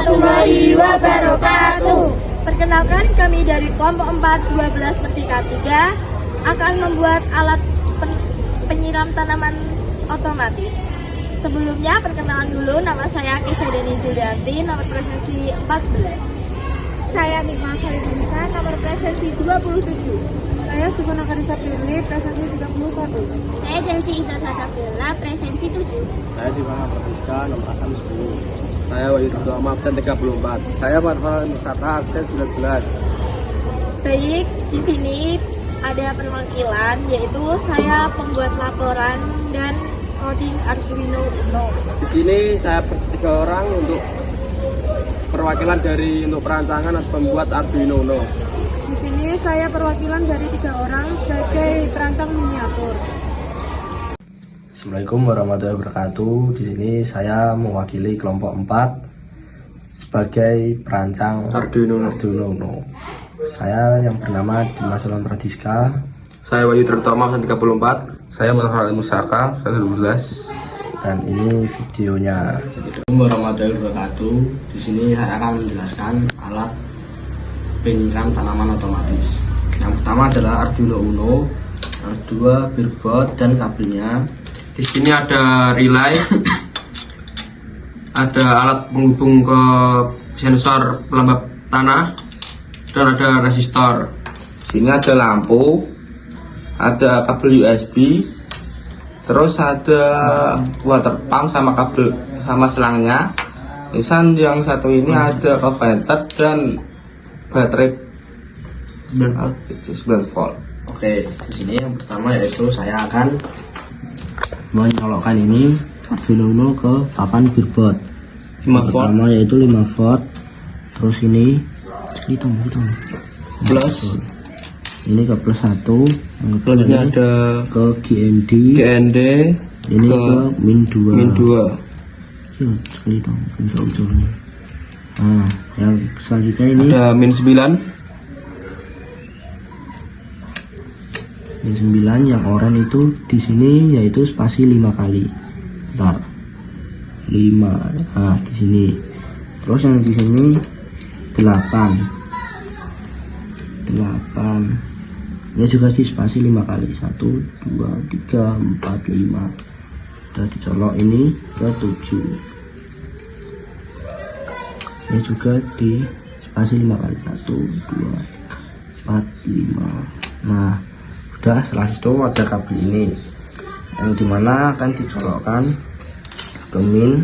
warahmatullahi wabarakatuh. Perkenalkan, kami dari kelompok 4 12 Merdeka 3 akan membuat alat penyiram tanaman otomatis. Sebelumnya perkenalan dulu, nama saya Kisah Deni Julianti, nomor presensi 14. Saya Nikma Khairunisa, nomor presensi 27. Saya Sukuna Karisa Firly, presensi 31. Saya Jensi Ida Sadabella, presensi 7. Saya Dimana Pratika, nomor asam 10. Saya Wahyu Abdul absen 34. Saya Marfan Nusata, absen 19. Baik, di sini ada perwakilan, yaitu saya pembuat laporan dan coding Arduino Uno. Di sini saya bertiga orang untuk perwakilan dari untuk perancangan dan pembuat Arduino Uno. Di sini saya perwakilan dari 3 orang sebagai perancang miniatur. Assalamualaikum warahmatullahi wabarakatuh. Di sini saya mewakili kelompok 4 sebagai perancang Arduino Uno. Saya yang bernama Dimas Solon Pradiska. Saya Wahyu Terutama, absen 34. Saya Manfaat Musaka, absen 12. Dan ini videonya. Assalamualaikum warahmatullahi wabarakatuh. Di sini saya akan menjelaskan alat penyiram tanaman otomatis. Yang pertama adalah Arduino Uno, yang kedua Birbot dan kabelnya. Di sini ada relay, ada alat penghubung ke sensor pelembab tanah, dan ada resistor. Di sini ada lampu, ada kabel USB, terus ada water pump sama kabel sama selangnya. Misal yang satu ini ada converter dan baterai 9 volt. Oke, di sini yang pertama yaitu saya akan menyolokkan ini Arduino Uno ke papan Birbot. 5 volt. Pertama yaitu 5 volt. Terus ini hitung Plus. Ini ke plus 1. Yang kedua Selanjutnya ini ada ke GND. Ini ke ke min 2. min 2. Sekali dong, ujung-ujungnya. Nah, yang selanjutnya ini Ada min 9. min 9 yang oranye itu di sini yaitu spasi 5 kali. Bentar. 5. Nah, di sini. Terus yang di sini 8. Ini juga di spasi 5 kali. 1 2 3 4 5. Udah dicolok ini ke 7. Ini juga di spasi 5 kali. 1 2 4 5. Nah, udah. Setelah itu ada kabel ini yang dimana akan dicolokkan ke min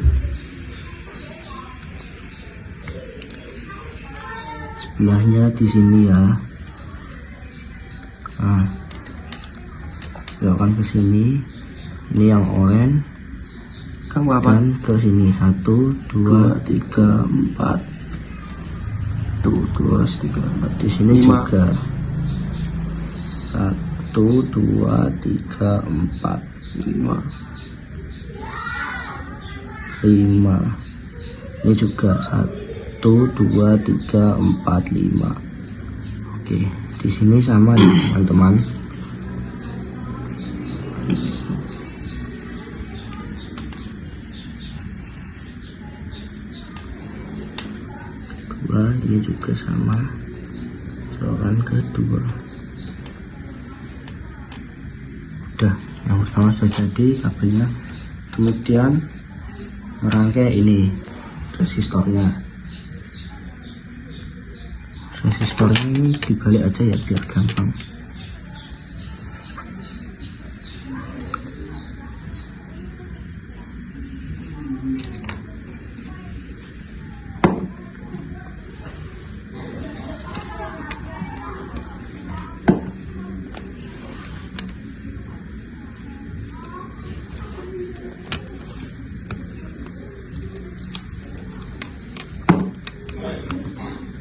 sebelahnya di sini ya. Nah, colokkan ke sini. Ini yang oranye Kamu apa? dan ke sini 1 2 3 4. Tuh, terus 3 4 di sini 5. juga 1 2 3 4 5. Ini juga 1 2 3 4 5. Oke, di sini sama nih teman-teman. Ini juga sama, colokan kedua. Udah, yang pertama sudah jadi kabelnya. Kemudian merangkai ini resistornya. Resistornya ini dibalik aja ya biar gampang.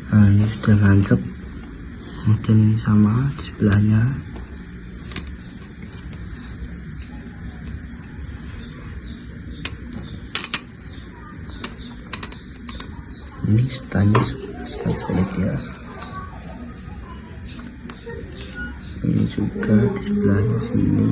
Nah, ini sudah nancep. Kemudian ini sama di sebelahnya. Ini setanya solid ya. Ini juga di sebelahnya sini.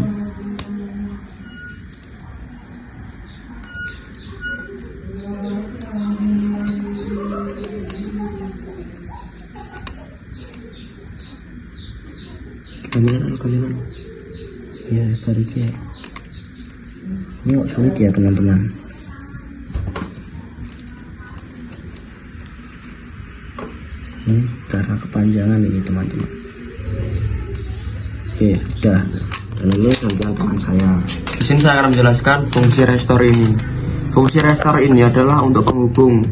Galiran. Ya, baru ya. Ini kok sulit ya teman-teman. Ini karena kepanjangan ini teman-teman. Oke, sudah. Dan ini tentang teman saya. Di sini saya akan menjelaskan fungsi restore ini. Fungsi restore ini adalah untuk penghubung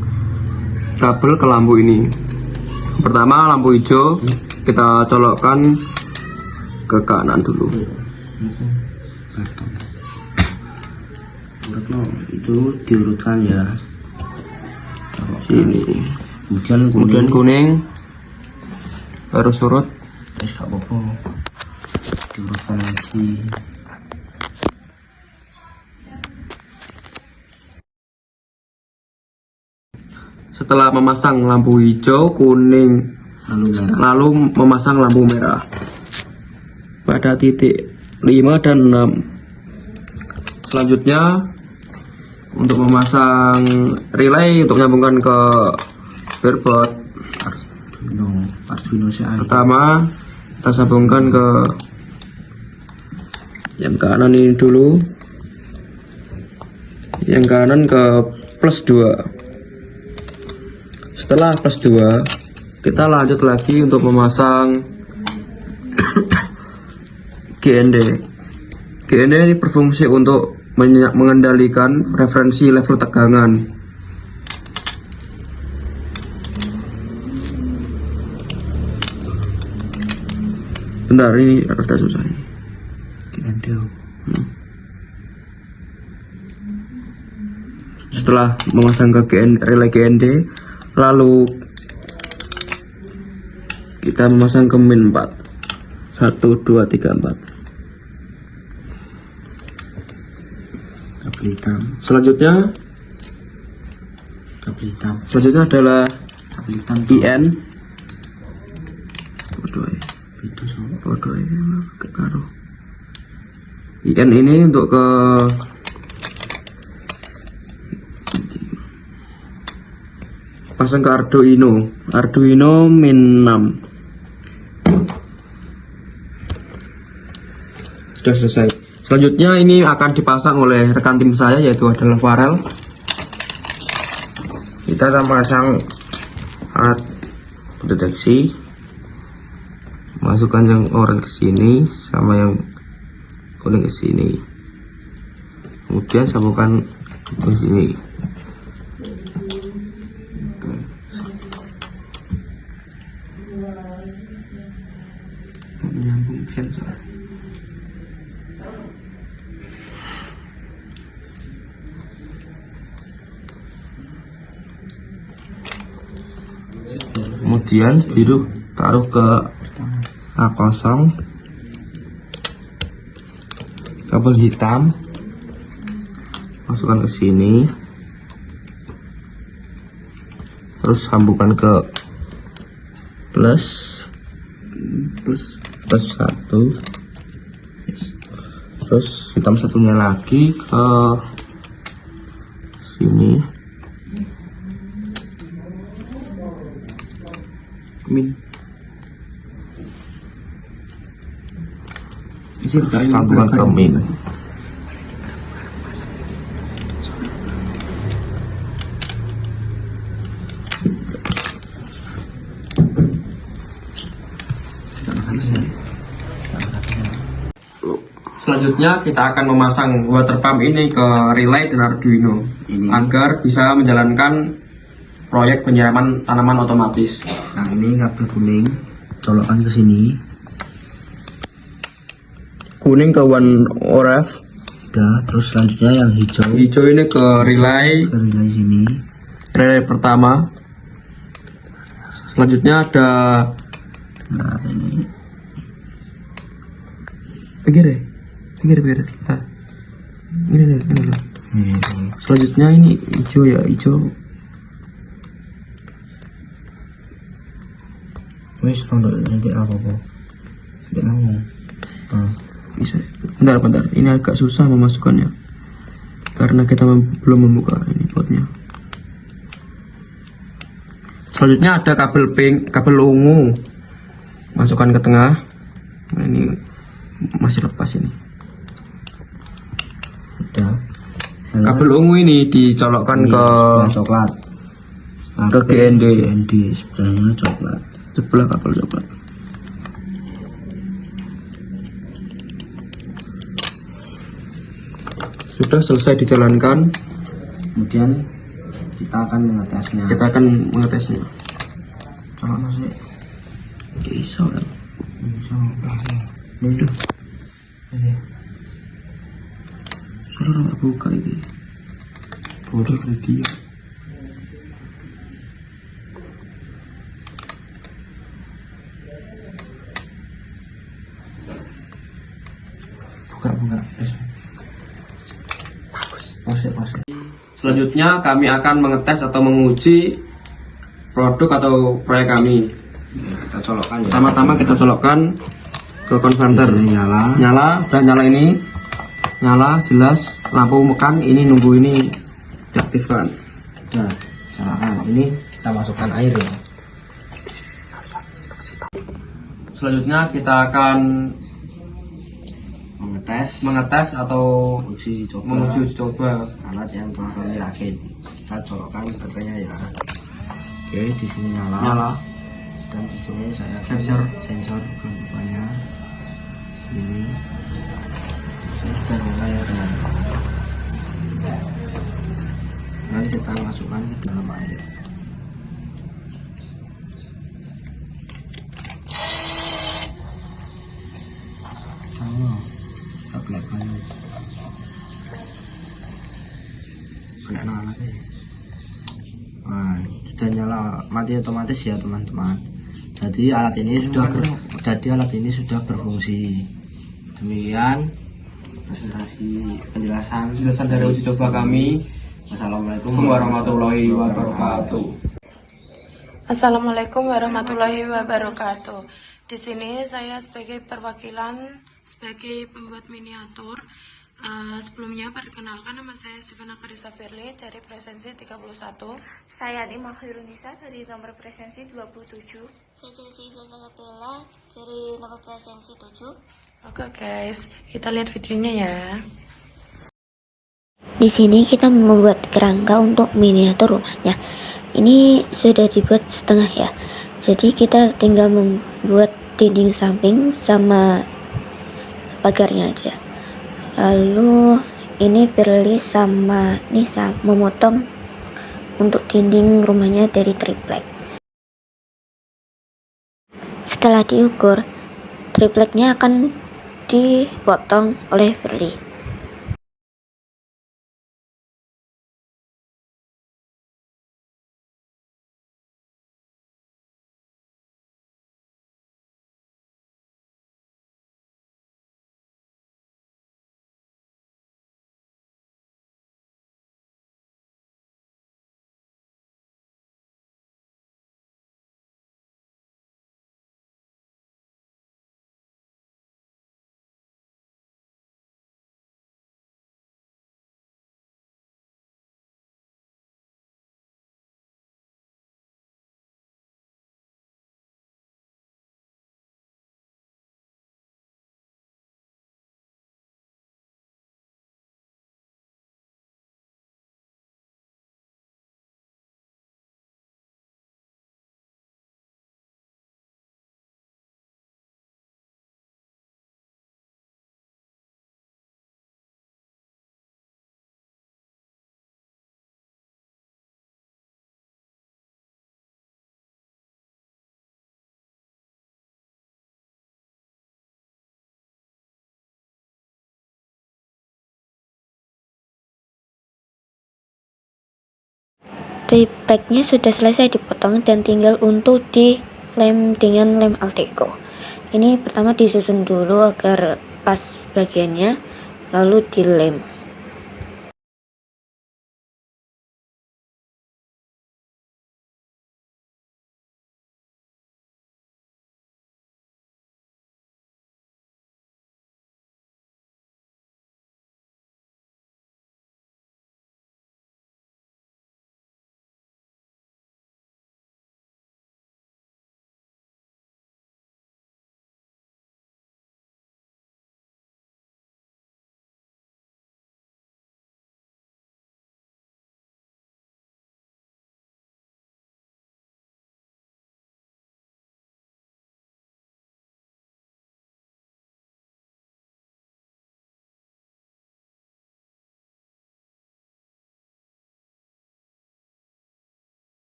kabel ke lampu ini. Pertama, lampu hijau kita colokkan ke kanan dulu. Itu diurutkan ya. Ini. Kemudian kuning baru surut. Terus gak apa-apa. Diurutkan lagi. Setelah memasang lampu hijau, kuning, lalu memasang lampu merah pada titik 5 dan 6. Selanjutnya untuk memasang relay untuk menyambungkan ke breadboard Arduino. Pertama kita sambungkan ke yang kanan ini dulu, yang kanan ke plus 2. Setelah plus 2 kita lanjut lagi untuk memasang GND. GND ini berfungsi untuk mengendalikan referensi level tegangan. Bentar, ini rada susah ini. GND. Setelah memasang ke relay GND, lalu kita memasang ke min 4. 1, 2, 3, 4. Kabel hitam. Selanjutnya adalah kabel hitam IN. IN ini untuk ke pasang ke Arduino min 6. Sudah selesai. Selanjutnya ini akan dipasang oleh rekan tim saya, yaitu adalah Farel. Kita akan pasang alat deteksi, masukkan yang oranye ke sini sama yang kuning ke sini, kemudian sambungkan ke sini. Menyambung sensor. Kemudian biru taruh ke A0, kabel hitam masukkan ke sini, terus sambungkan ke plus 1, terus hitam satunya lagi ke sini, min. Sambungan ke min. Selanjutnya kita akan memasang water pump ini ke relay dan Arduino agar bisa menjalankan proyek penyiraman tanaman otomatis. Nah, ini kabel kuning, colokkan ke sini. Kuning ke one ORF. Udah, terus selanjutnya yang hijau. Hijau ini ke relay. Ke relay sini. Relay pertama. Selanjutnya ada. Nah, ini. Pinggir. Nah, ini loh. Selanjutnya ini hijau ya, hijau. Wes nanti apa kok? Tidak mau. Bisa. Bentar. Ini agak susah memasukkannya karena kita belum membuka ini potnya. Selanjutnya ada kabel pink, kabel ungu. Masukkan ke tengah. Nah, ini masih lepas ini. Udah. Kabel ungu ini dicolokkan ke coklat. ke GND. Sebelahnya coklat. Sebelah kabel coklat. Sudah selesai dijalankan. Kemudian kita akan mengetesnya. Kita akan mengetesnya. Colok nasi. Bisa kan? Bisa. Udah. Ini. Kalau nggak buka ini. Bodoh dia. Buka. Pause. Selanjutnya kami akan mengetes atau menguji produk atau proyek kami. Kita colokkan ya. Pertama-tama kita colokkan ke konverter. Udah nyala ini. Nyala jelas, lampu mekan ini nunggu ini diaktifkan. Udah, colokkan. Ini kita masukkan air ya. Selanjutnya kita akan mengetes atau menguji coba alat yang telah kami rakit. Kita colokkan baterainya ya. Oke, di sini nyala. Dan di sini saya sensor kelembabannya. Ini sudah nyala ya teman. Nanti kita masukkan ke dalam air. kena alat ya. Nah, sudah nyala mati otomatis ya teman-teman. Jadi alat ini sudah berfungsi. Demikian Penjelasan dari uji coba kami. Wassalamualaikum Warahmatullahi wabarakatuh. Assalamualaikum warahmatullahi wabarakatuh. Di sini saya sebagai perwakilan sebagai pembuat miniatur. Sebelumnya perkenalkan, nama saya Sivana Karisa Firly dari presensi 31. Saya Nima Khairunisa dari nomor presensi 27. Saya Chelsea Isabella dari nomor presensi 7. Oke guys, kita lihat videonya ya. Di sini kita membuat kerangka untuk miniatur rumahnya. Ini sudah dibuat setengah ya. Jadi kita tinggal membuat dinding samping sama pagarnya aja. Lalu ini Firly sama Nisa memotong untuk dinding rumahnya dari triplek. Setelah diukur, tripleknya akan dipotong oleh Firly. Tripleknya sudah selesai dipotong dan tinggal untuk dilem dengan lem Alteco. Ini pertama disusun dulu agar pas bagiannya, lalu dilem.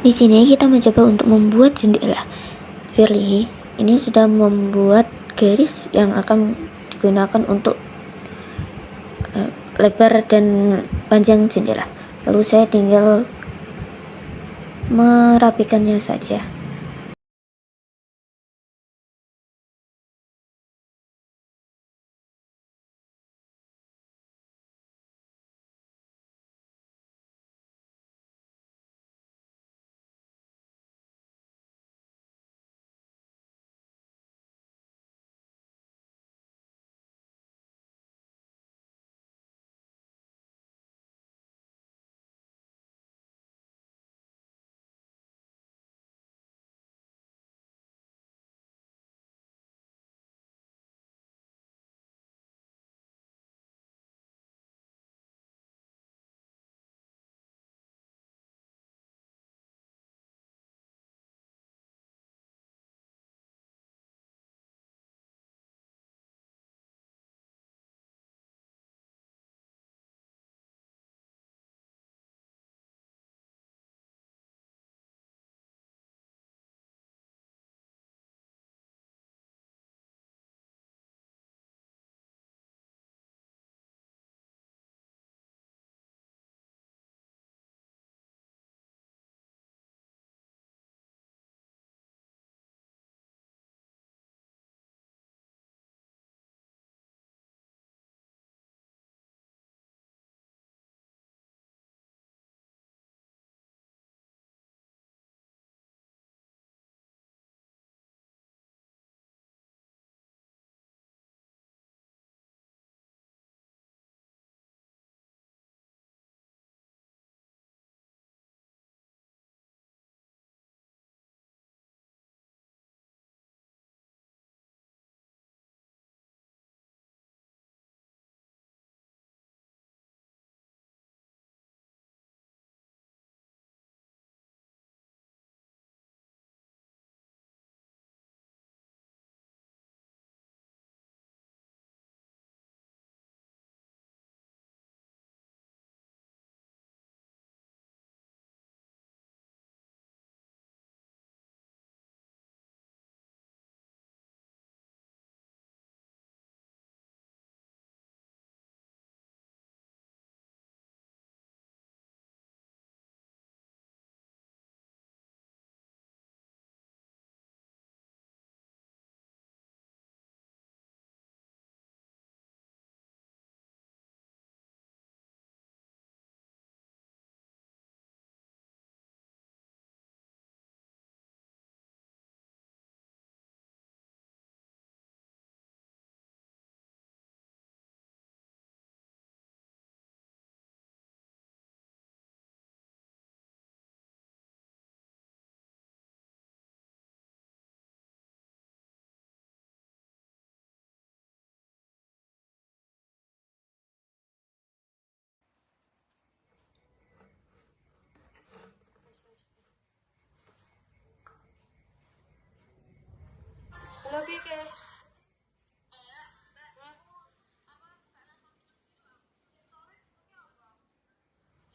Di sini kita mencoba untuk membuat jendela. Firly ini sudah membuat garis yang akan digunakan untuk lebar dan panjang jendela. Lalu saya tinggal merapikannya saja.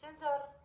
Sensor.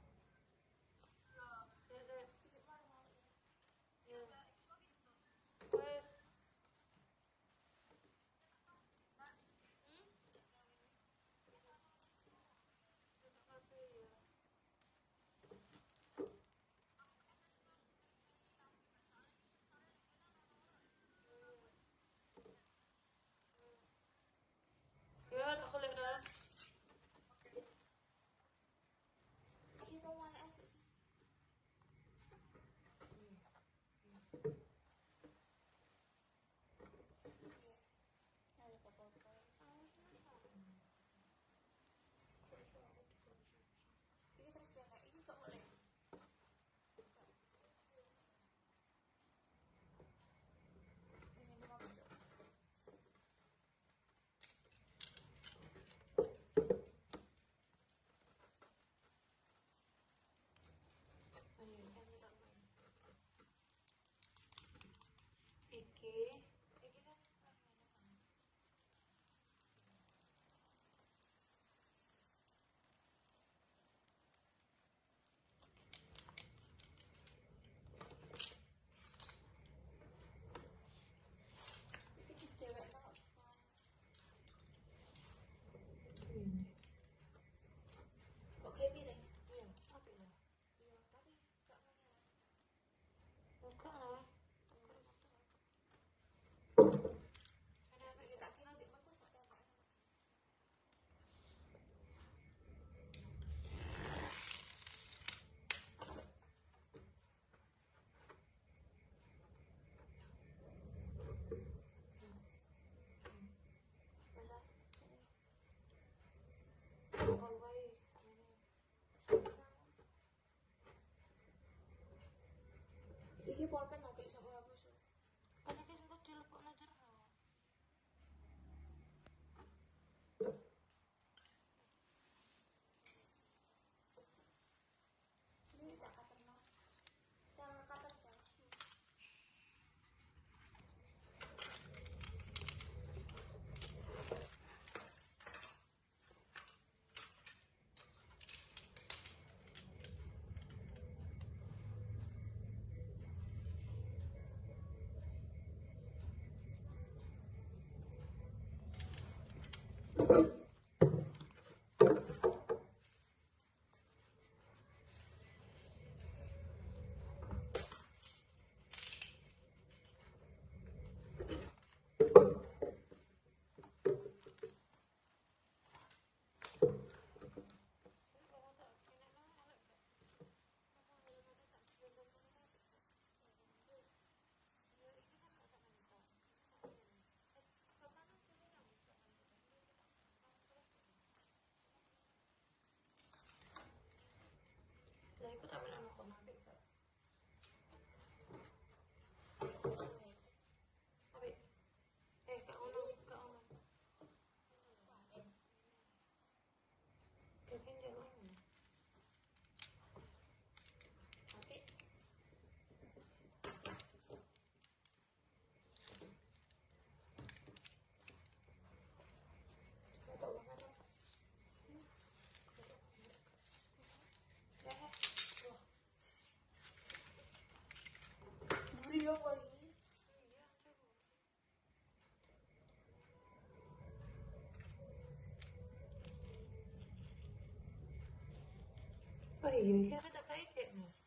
Oh iya, kita kayak Mas.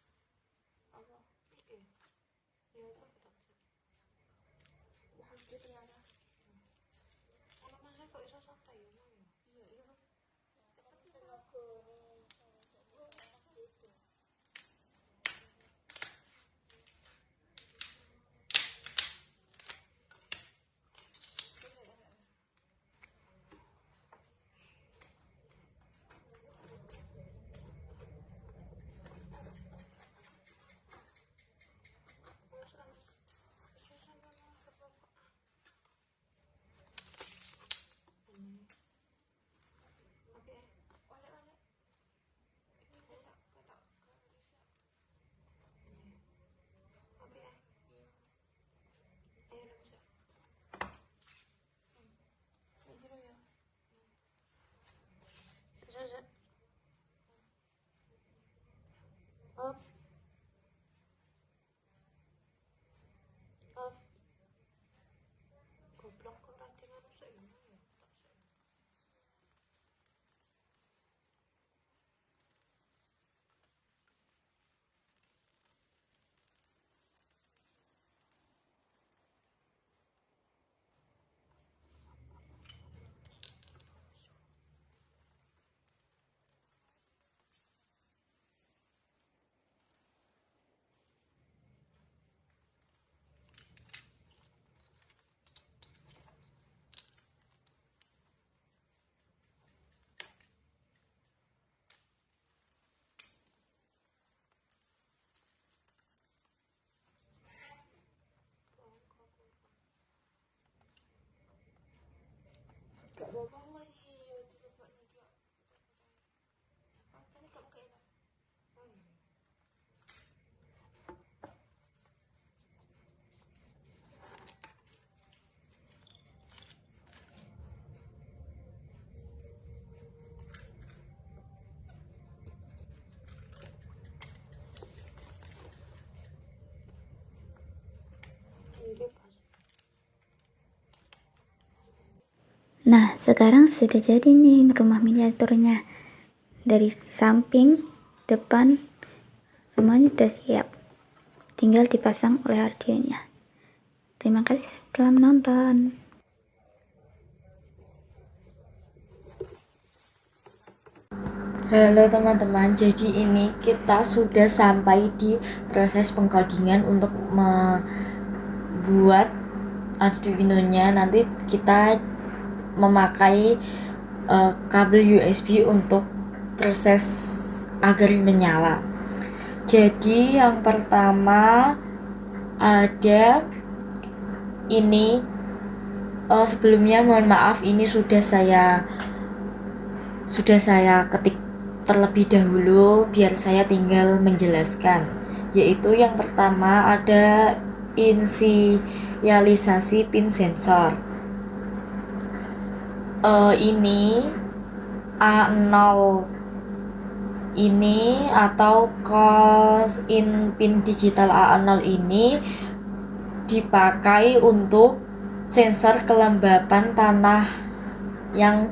Apa? Iya. Ya apa kita? Wah, dia ternyata. Ono Mas kok iso santai ya, Mas. Iya, iya. Cepet sih aku. Up. Up. Goblok kok rantingan rusak ya. Gak apa-apa lagi dileboknya dia. Makanya kamu kayak enak. Nah, sekarang sudah jadi nih rumah miniaturnya. Dari samping, depan, semuanya sudah siap. Tinggal dipasang oleh Arduino-nya. Terima kasih telah menonton. Halo teman-teman, jadi ini kita sudah sampai di proses pengkodingan untuk membuat Arduino-nya. Nanti kita memakai kabel USB untuk proses agar menyala. Jadi yang pertama ada ini, sebelumnya mohon maaf, ini sudah saya ketik terlebih dahulu biar saya tinggal menjelaskan, yaitu yang pertama ada inisialisasi pin sensor. Ini A0 ini atau cos in pin digital A0 ini dipakai untuk sensor kelembapan tanah yang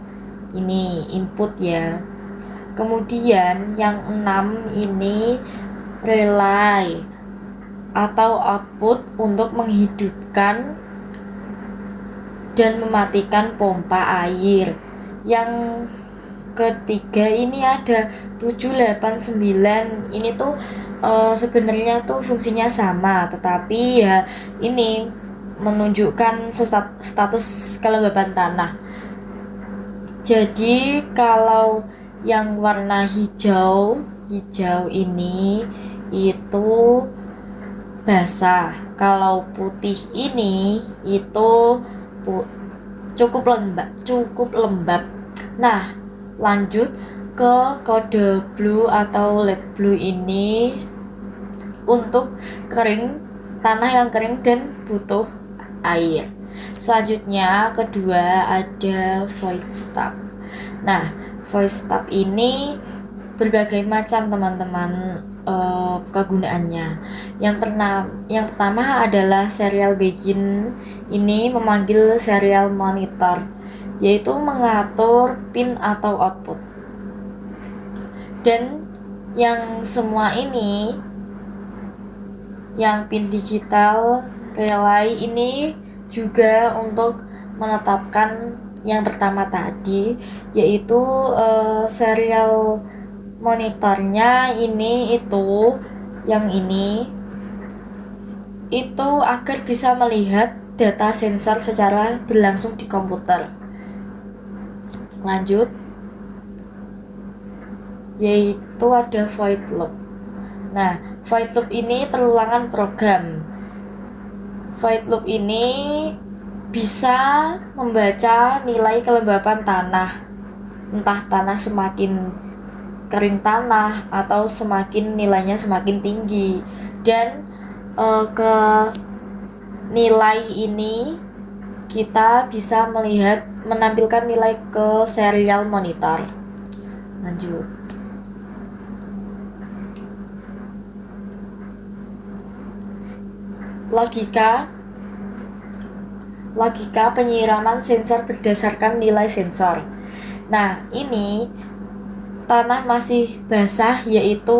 Ini input ya. Kemudian yang 6 ini relay atau output untuk menghidupkan dan mematikan pompa air. Yang ketiga ini ada 7, 8, 9. Ini tuh sebenarnya tuh fungsinya sama, tetapi ya ini menunjukkan status kelembapan tanah. Jadi kalau yang warna hijau ini itu basah. Kalau putih ini itu cukup lembab. Nah, lanjut ke kode blue atau light blue ini untuk kering, tanah yang kering dan butuh air. Selanjutnya kedua ada void stop. Nah, void stop ini berbagai macam teman-teman kegunaannya. Yang pertama adalah serial begin. Ini memanggil serial monitor, yaitu mengatur pin atau output. Dan yang semua ini, yang pin digital relay ini juga untuk menetapkan yang pertama tadi, yaitu serial monitornya ini yang ini itu agar bisa melihat data sensor secara berlangsung di komputer. Lanjut, yaitu ada void loop. Nah, void loop ini perulangan program. Void loop ini bisa membaca nilai kelembapan tanah, entah tanah semakin kering tanah atau nilainya semakin tinggi. Dan ke nilai ini kita bisa menampilkan nilai ke serial monitor. Lanjut, logika penyiraman sensor berdasarkan nilai sensor. Nah, ini tanah masih basah, yaitu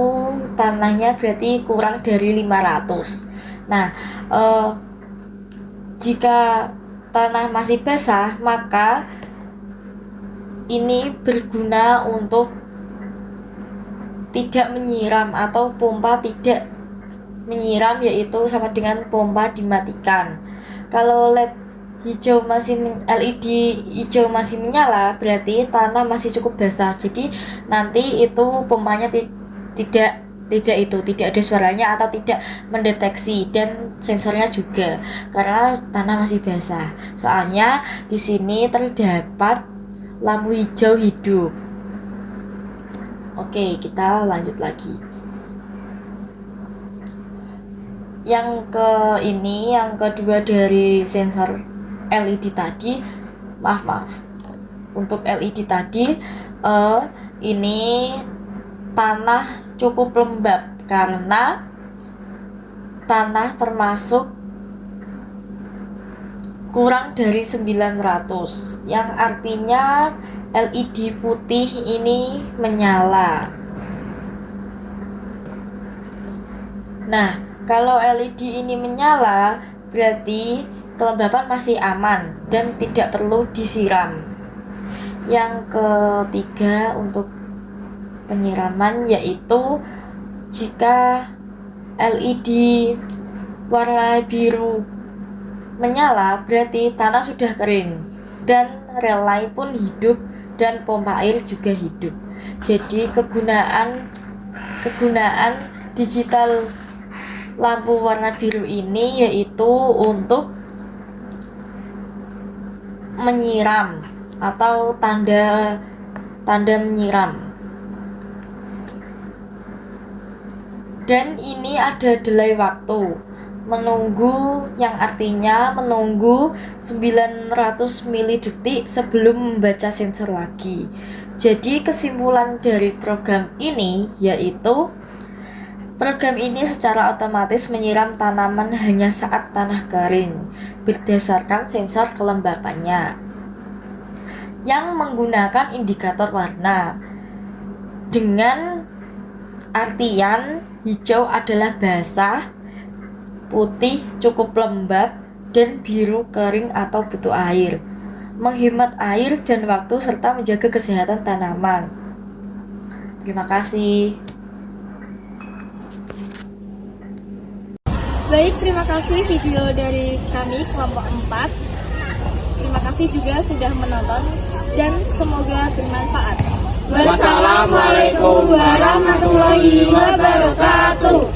tanahnya berarti kurang dari 500. Nah, jika tanah masih basah, maka ini berguna untuk tidak menyiram atau pompa tidak menyiram, yaitu sama dengan pompa dimatikan. Kalau LED hijau masih menyala, berarti tanah masih cukup basah. Jadi nanti itu pompanya tidak ada suaranya atau tidak mendeteksi, dan sensornya juga karena tanah masih basah. Soalnya di sini terdapat lampu hijau hidup. Oke, kita lanjut lagi. Yang kedua dari sensor LED tadi, maaf. Untuk LED tadi ini tanah cukup lembab karena tanah termasuk kurang dari 900, yang artinya LED putih ini menyala. Nah, kalau LED ini menyala, berarti kelembapan masih aman dan tidak perlu disiram. Yang ketiga untuk penyiraman, yaitu jika LED warna biru menyala, berarti tanah sudah kering dan relay pun hidup dan pompa air juga hidup. Jadi kegunaan digital lampu warna biru ini yaitu untuk menyiram atau tanda menyiram. Dan ini ada delay waktu menunggu, yang artinya menunggu 900 milidetik sebelum membaca sensor lagi. Jadi kesimpulan dari program ini yaitu program ini secara otomatis menyiram tanaman hanya saat tanah kering berdasarkan sensor kelembapannya. yang menggunakan indikator warna. Dengan artian hijau adalah basah, putih cukup lembab, dan biru kering atau butuh air. Menghemat air dan waktu serta menjaga kesehatan tanaman. Terima kasih. Baik, terima kasih video dari kami kelompok 4. Terima kasih juga sudah menonton dan semoga bermanfaat. Wassalamualaikum warahmatullahi wabarakatuh.